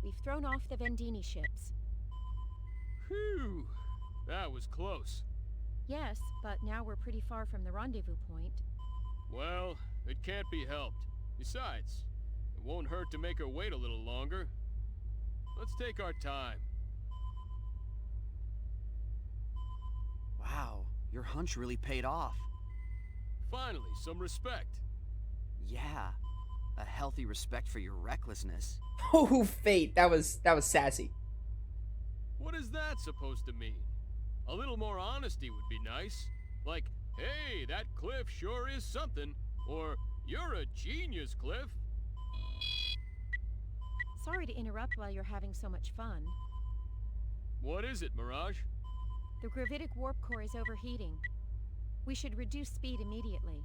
We've thrown off the Vendini ships. Phew, that was close. Yes, but now we're pretty far from the rendezvous point. Well, it can't be helped. Besides, it won't hurt to make her wait a little longer. Let's take our time. Wow, your hunch really paid off. Finally, some respect. Yeah, a healthy respect for your recklessness. Oh, fate. That was sassy. What is that supposed to mean? A little more honesty would be nice. Like, hey, that Cliff sure is something. Or, you're a genius, Cliff. Sorry to interrupt while you're having so much fun. What is it, Mirage? The gravitic warp core is overheating. We should reduce speed immediately.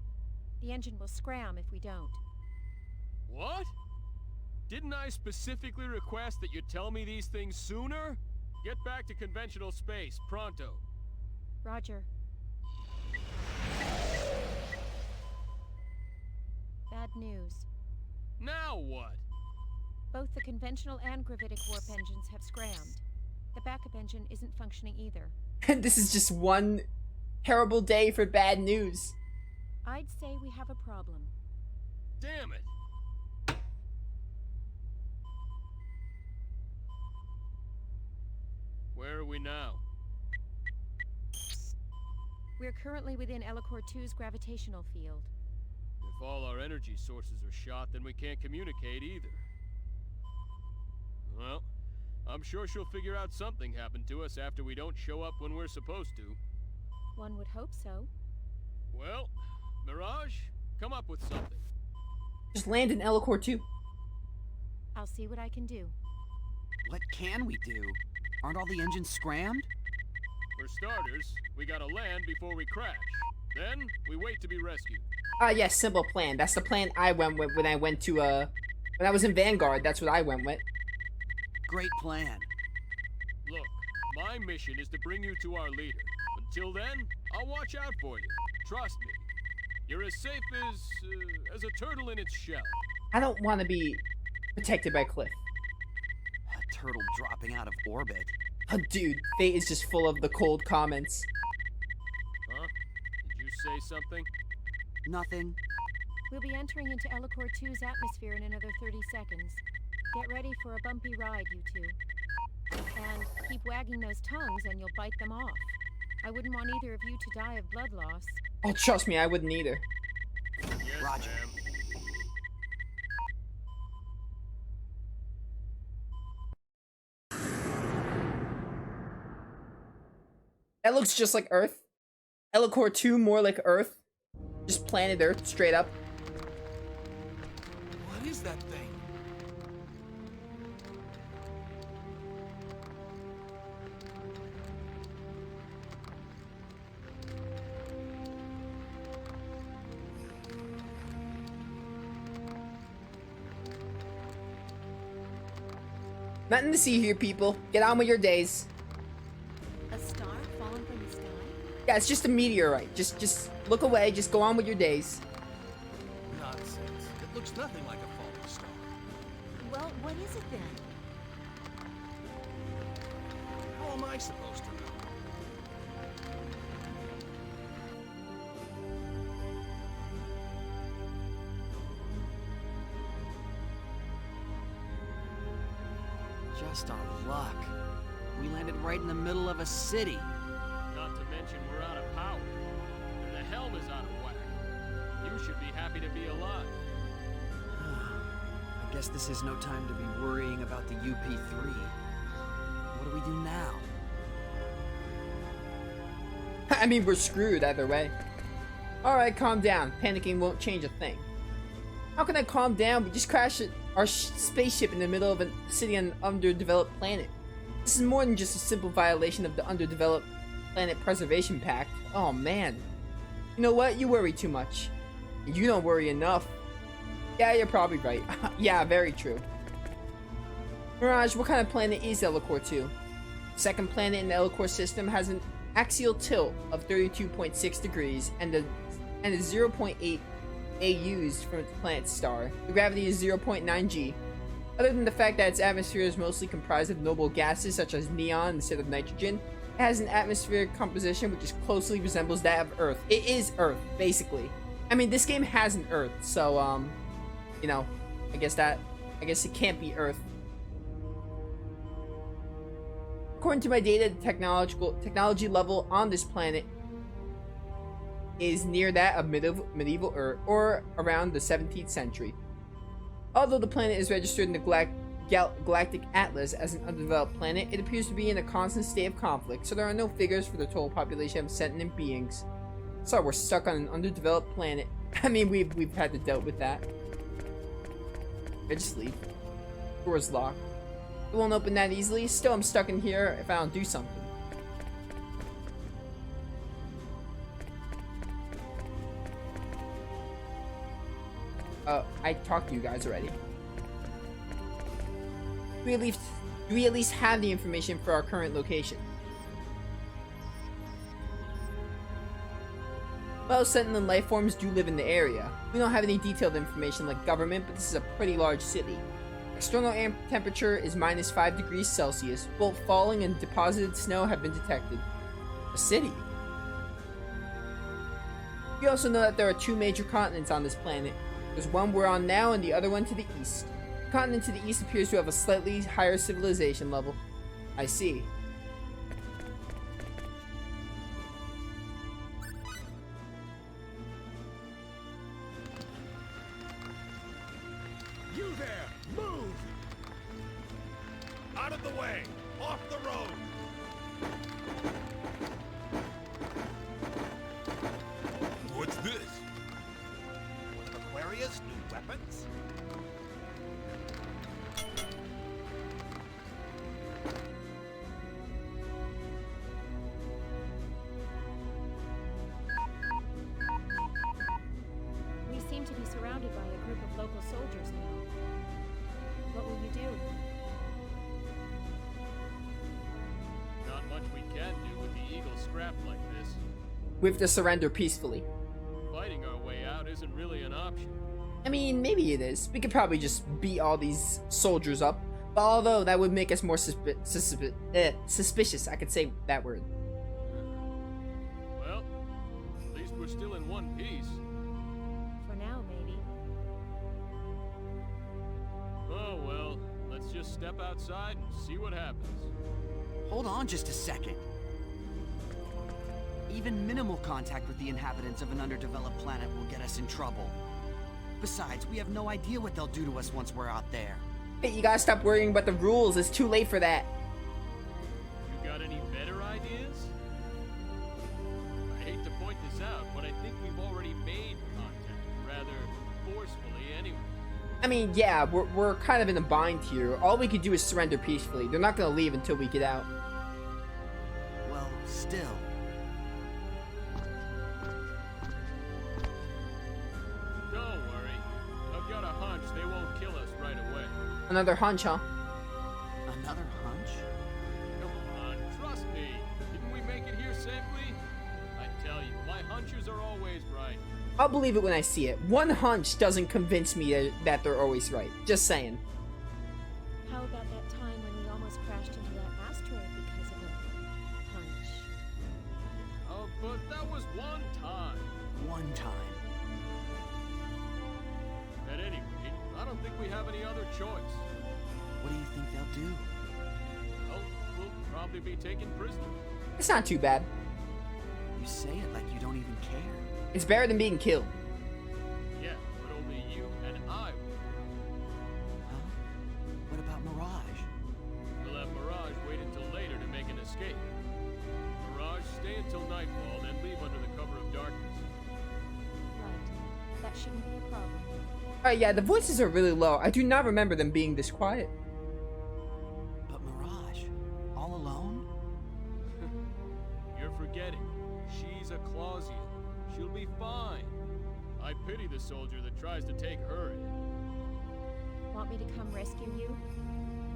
The engine will scram if we don't. What? Didn't I specifically request that you tell me these things sooner? Get back to conventional space, pronto. Roger. Bad news. Now what? Both the conventional and gravitic warp engines have scrammed. The backup engine isn't functioning either. This is just one terrible day for bad news. I'd say we have a problem. Damn it! Where are we now? We're currently within Elicoor 2's gravitational field. If all our energy sources are shot, then we can't communicate either. Well, I'm sure she'll figure out something happened to us after we don't show up when we're supposed to. One would hope so. Well, Mirage, come up with something. Just land in Elicoor 2. I'll see what I can do. What can we do? Aren't all the engines scrammed? For starters, we gotta land before we crash. Then, we wait to be rescued. Yes, simple plan. That's the plan I went with when I went to, when I was in Vanguard. That's what I went with. Great plan. Look, my mission is to bring you to our leader. Until then, I'll watch out for you. Trust me. You're as safe as a turtle in its shell. I don't want to be protected by Cliff. A turtle dropping out of orbit. Oh, dude, Fate is just full of the cold comments. Huh? Did you say something? Nothing. We'll be entering into Elicoor 2's atmosphere in another 30 seconds. Get ready for a bumpy ride, you two. And keep wagging those tongues and you'll bite them off. I wouldn't want either of you to die of blood loss. Oh, trust me, I wouldn't either. Yes, Roger. ma'am. That looks just like Earth. Elicoor 2 more like Earth. Just planet Earth, straight up. What is that thing? Nothing to see here, people. Get on with your days. A star fallen from the sky? Yeah, it's just a meteorite. Just look away. Just go on with your days. Nonsense. It looks nothing like a falling star. Well, what is it then? How am I supposed to know? Just our luck. We landed right in the middle of a city. Not to mention we're out of power. And the helm is out of whack. You should be happy to be alive. I guess this is no time to be worrying about the UP3. What do we do now? I mean, we're screwed either way. Alright, calm down. Panicking won't change a thing. How can I calm down? We just crashed our spaceship in the middle of a city on an underdeveloped planet. This is more than just a simple violation of the Underdeveloped Planet Preservation Pact. Oh man. You know what? You worry too much. You don't worry enough. Yeah, you're probably right. Yeah, very true. Mirage, what kind of planet is Elicoor 2? Second planet in the Elicoor system has an axial tilt of 32.6 degrees and a 0.8 AUs from its planet star. The gravity is 0.9 g. Other than the fact that its atmosphere is mostly comprised of noble gases such as neon instead of nitrogen, it has an atmospheric composition which closely resembles that of Earth. It is Earth, basically. I mean, this game has an Earth, so, you know, I guess it can't be Earth. According to my data, the technology level on this planet is near that of medieval Earth, or around the 17th century. Although the planet is registered in the Galactic Atlas as an undeveloped planet, it appears to be in a constant state of conflict, so there are no figures for the total population of sentient beings. So we're stuck on an underdeveloped planet. I mean, we've had to deal with that. I just leave. Door's locked. It won't open that easily. Still, I'm stuck in here if I don't do something. I talked to you guys already. Do we at least have the information for our current location? Well, sentient life forms do live in the area. We don't have any detailed information like government, but this is a pretty large city. External air temperature is -5 degrees Celsius. Both falling and deposited snow have been detected. A city. We also know that there are 2 major continents on this planet. There's one we're on now and the other one to the east. The continent to the east appears to have a slightly higher civilization level. I see. You there! Move! Out of the way! Off the road! What's this? One of Aquarius' new weapons? We seem to be surrounded by a group of local soldiers now. What will you do? Not much we can do with the Eagle scrapped like this. We have to surrender peacefully. Fighting our way out isn't really an option. I mean, maybe it is. We could probably just beat all these soldiers up. But although that would make us more suspicious, I could say that word. Well, at least we're still in one piece. For now, maybe. Oh well, let's just step outside and see what happens. Hold on just a second. Even minimal contact with the inhabitants of an underdeveloped planet will get us in trouble. Besides, we have no idea what they'll do to us once we're out there. Hey, you gotta stop worrying about the rules. It's too late for that. You got any better ideas? I hate to point this out, but I think we've already made contact, rather forcefully anyway. I mean, yeah, we're kind of in a bind here. All we could do is surrender peacefully. They're not gonna leave until we get out. Well, still. Don't worry. I've got a hunch they won't kill us right away. Another hunch, huh? Another hunch? Come on, trust me. Didn't we make it here safely? I tell you, my hunches are always right. I'll believe it when I see it. One hunch doesn't convince me that they're always right. Just saying. How about that time when we almost crashed into that asteroid because of a hunch? Oh, but that was one time. One time. At any rate, I don't think we have any other choice. What do you think they'll do? Well, we'll probably be taken prisoner. It's not too bad. You say it like you don't even care. It's better than being killed. Yeah, but only you and I will. Huh? What about Mirage? We'll have Mirage wait until later to make an escape. Mirage, stay until nightfall, then leave under the cover of darkness. Right. That shouldn't be a problem. Alright, yeah, the voices are really low. I do not remember them being this quiet. But Mirage, all alone? You're forgetting. She's a Clausian. She'll be fine. I pity the soldier that tries to take her in. Want me to come rescue you?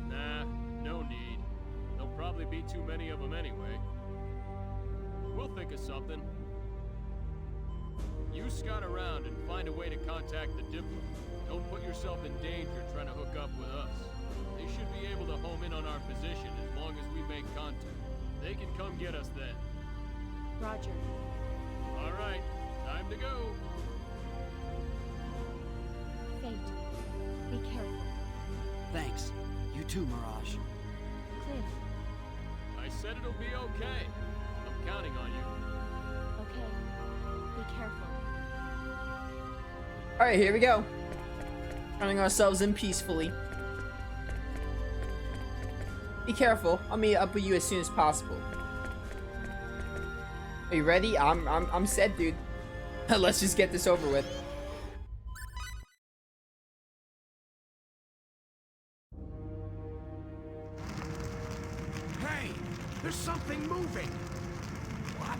Nah, no need. There'll probably be too many of them anyway. We'll think of something. You scout around and find a way to contact the Diplo. Don't put yourself in danger trying to hook up with us. They should be able to home in on our position as long as we make contact. They can come get us then. Roger. All right, time to go. Fate. Be careful. Thanks. You too, Mirage. Cliff. I said it'll be okay. I'm counting on you. Okay. Be careful. Alright, here we go. Turning ourselves in peacefully. Be careful. I'll meet up with you as soon as possible. Are you ready? I'm set, dude. Let's just get this over with. Hey, there's something moving. What?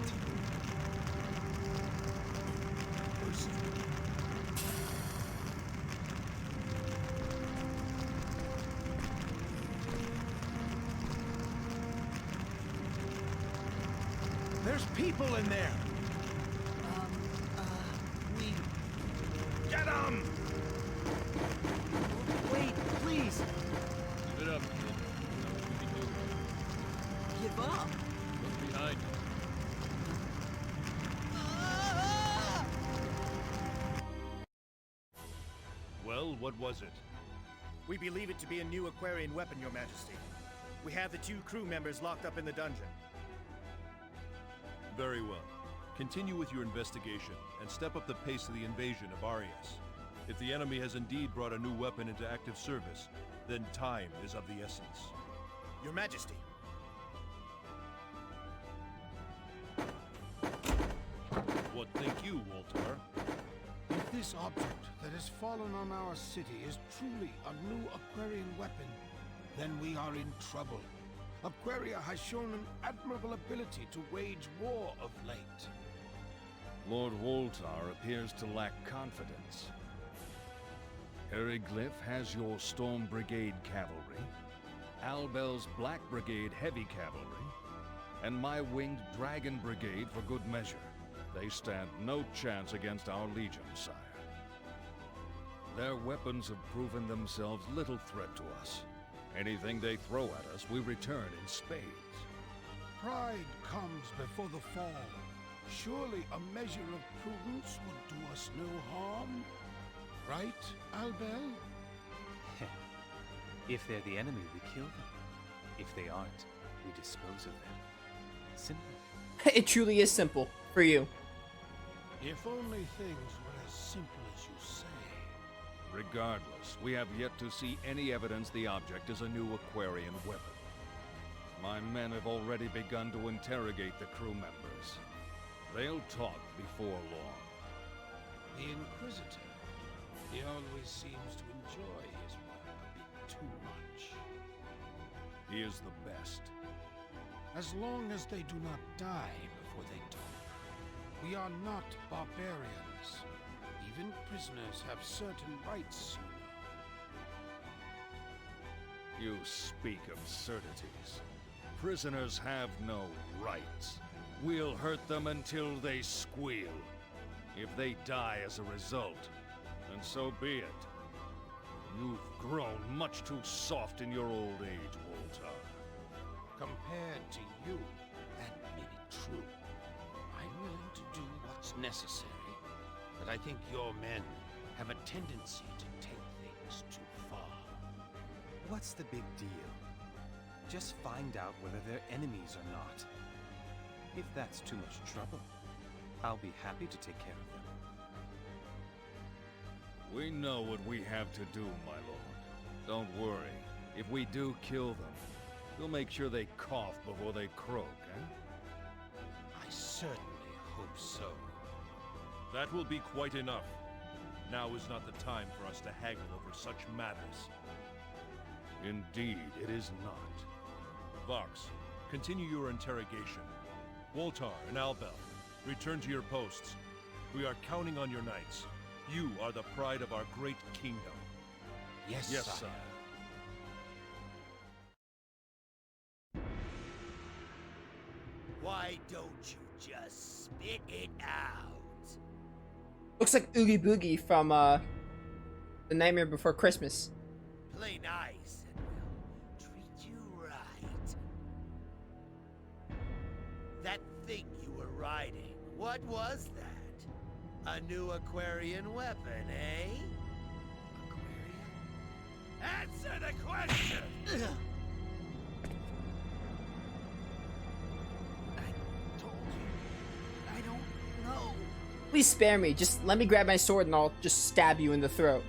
There's people in there. We... Get them! Wait, please! Give it up, kid. We can do it. Give up! Look behind you. Well, what was it? We believe it to be a new Aquarian weapon, Your Majesty. We have the 2 crew members locked up in the dungeon. Very well. Continue with your investigation and step up the pace of the invasion of Arias. If the enemy has indeed brought a new weapon into active service, then time is of the essence. Your Majesty. What think you, Walter? If this object that has fallen on our city is truly a new Aquarian weapon, then we are in trouble. Aquaria has shown an admirable ability to wage war of late. Lord Woltar appears to lack confidence. Eriglyph has your Storm Brigade cavalry, Albel's Black Brigade heavy cavalry, and my winged Dragon Brigade for good measure. They stand no chance against our Legion, sire. Their weapons have proven themselves little threat to us. Anything they throw at us, we return in spades. Pride comes before the fall. Surely a measure of prudence would do us no harm. Right, Albel? If they're the enemy, we kill them. If they aren't, we dispose of them. Simple. It truly is simple for you. If only things were as simple as you say. Regardless, we have yet to see any evidence the object is a new Aquarian weapon. My men have already begun to interrogate the crew members. They'll talk before long. The Inquisitor. He always seems to enjoy his work a bit too much. He is the best. As long as they do not die before they talk. We are not barbarians. Even prisoners have certain rights, you know. You speak absurdities. Prisoners have no rights. We'll hurt them until they squeal. If they die as a result, then so be it. You've grown much too soft in your old age, Woltar. Compared to you, that may be true. I'm willing to do what's necessary, but I think your men have a tendency to take things too far. What's the big deal? Just find out whether they're enemies or not. If that's too much trouble, I'll be happy to take care of them. We know what we have to do, my lord. Don't worry. If we do kill them, we'll make sure they cough before they croak, eh? I certainly hope so. That will be quite enough. Now is not the time for us to haggle over such matters. Indeed, it is not. Vox, continue your interrogation. Woltar and Albel, return to your posts. We are counting on your knights. You are the pride of our great kingdom. Yes, Yes, sire. sire. Why don't you just spit it out? Looks like Oogie Boogie from The Nightmare Before Christmas. Play nice and we'll treat you right. That thing you were riding, what was that? A new Aquarian weapon, eh? Aquarian? Answer the question! I told you. I don't know. Please spare me. Just let me grab my sword and I'll just stab you in the throat.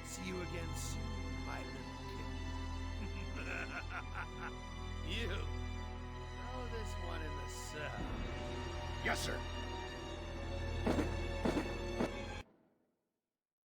See you again soon, my little kid. You. Throw this one in the cell. Yes, sir.